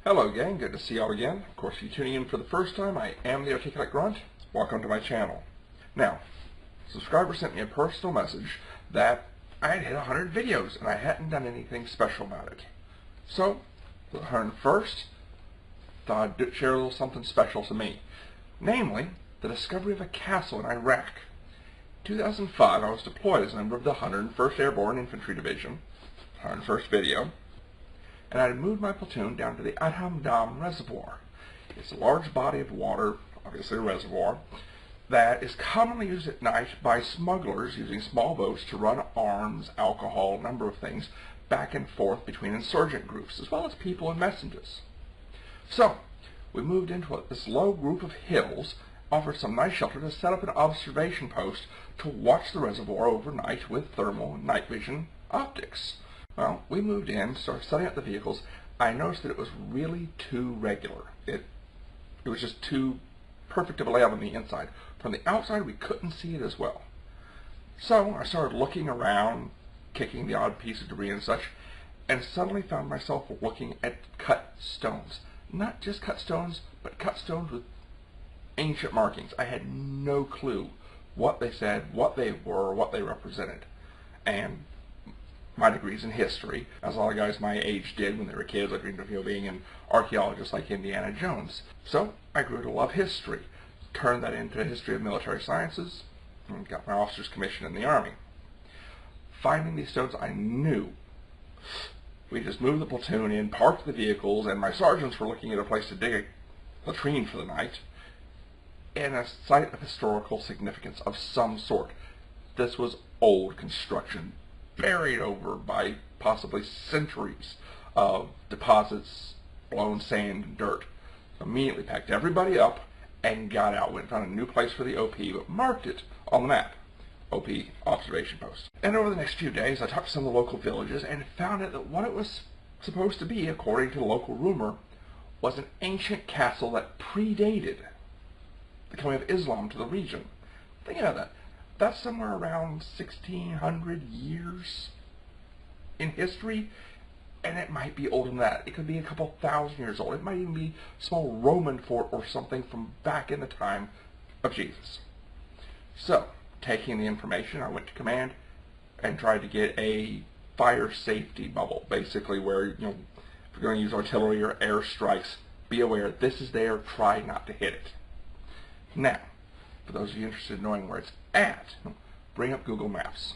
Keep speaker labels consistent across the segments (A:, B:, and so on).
A: Hello gang, good to see y'all again. Of course, if you're tuning in for the first time, I am the Articulate Grunt. Welcome to my channel. Now, a subscriber sent me a personal message that I had hit 100 videos and I hadn't done anything special about it. So, the 101st, thought I'd share a little something special to me. Namely, the discovery of a castle in Iraq. In 2005, I was deployed as a member of the 101st Airborne Infantry Division, 101st video, and I had moved my platoon down to the Adham Dam Reservoir. It's a large body of water, obviously a reservoir, that is commonly used at night by smugglers using small boats to run arms, alcohol, a number of things, back and forth between insurgent groups, as well as people and messengers. So, we moved into this low group of hills, offered some nice shelter to set up an observation post to watch the reservoir overnight with thermal and night vision optics. Well, we moved in, started setting up the vehicles. I noticed that it was really too regular. It was just too perfect of a layout on the inside. From the outside, we couldn't see it as well. So I started looking around, kicking the odd piece of debris and such, and suddenly found myself looking at cut stones. Not just cut stones, but cut stones with ancient markings. I had no clue what they said, what they were, what they represented. And my degrees in history, as a lot of guys my age did when they were kids. I dreamed of being an archaeologist like Indiana Jones. So I grew to love history, turned that into a history of military sciences, and got my officer's commission in the Army. Finding these stones, I knew. We just moved the platoon in, parked the vehicles, and my sergeants were looking at a place to dig a latrine for the night, in a site of historical significance of some sort. This was old construction, buried over by possibly centuries of deposits, blown sand and dirt. So immediately packed everybody up and got out. Went and found a new place for the OP, but marked it on the map. OP observation post. And over the next few days, I talked to some of the local villages and found out that what it was supposed to be, according to local rumor, was an ancient castle that predated the coming of Islam to the region. Think about that. That's somewhere around 1,600 years in history, and it might be older than that. It could be a couple thousand years old. It might even be a small Roman fort or something from back in the time of Jesus. So, taking the information, I went to command and tried to get a fire safety bubble, basically where, if you're going to use artillery or air strikes, be aware this is there, try not to hit it. Now, for those of you interested in knowing where it's at, bring up Google Maps.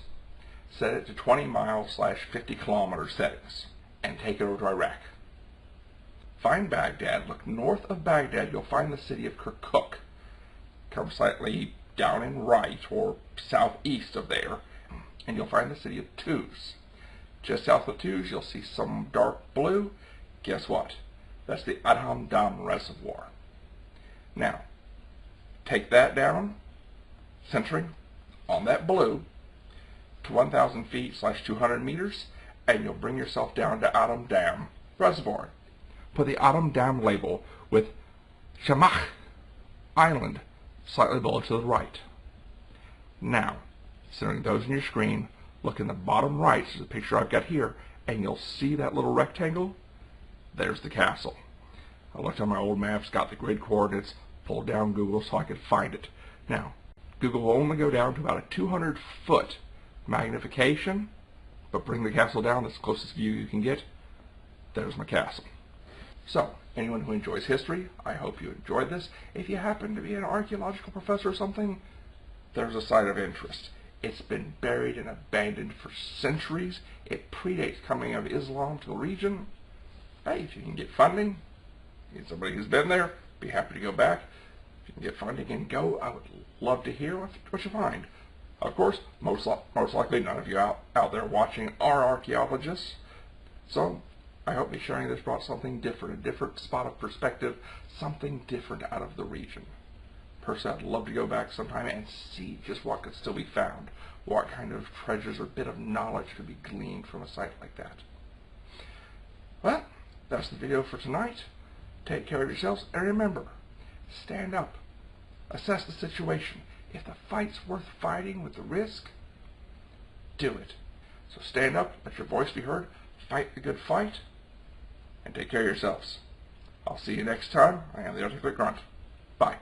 A: Set it to 20 mile/50 kilometer settings and take it over to Iraq. Find Baghdad, look north of Baghdad, you'll find the city of Kirkuk. Come slightly down and right or southeast of there, and you'll find the city of Tuz. Just south of Tuz, you'll see some dark blue. Guess what? That's the Adham Dam Reservoir. Now, take that down, centering on that blue, to 1,000 feet/200 meters, and you'll bring yourself down to Adham Dam Reservoir. Put the Adham Dam label with Shamach Island slightly below to the right. Now, centering those on your screen, look in the bottom right, so the picture I've got here, and you'll see that little rectangle. There's the castle. I looked on my old maps, got the grid coordinates, pulled down Google so I could find it. Now, Google will only go down to about a 200-foot magnification, but bring the castle down, that's the closest view you can get. There's my castle. So, anyone who enjoys history, I hope you enjoyed this. If you happen to be an archaeological professor or something, there's a site of interest. It's been buried and abandoned for centuries. It predates coming of Islam to the region. Hey, if you can get funding, get somebody who's been there, be happy to go back. If you can get funding and go, I would love to hear what you find. Of course, most likely none of you out there watching are archaeologists. So I hope me sharing this brought something different, a different spot of perspective, something different out of the region. Personally, I'd love to go back sometime and see just what could still be found, what kind of treasures or bit of knowledge could be gleaned from a site like that. Well, that's the video for tonight. Take care of yourselves, and remember, stand up. Assess the situation. If the fight's worth fighting with the risk, do it. So stand up, let your voice be heard, fight the good fight, and take care of yourselves. I'll see you next time. I am the Articulate Grunt. Bye.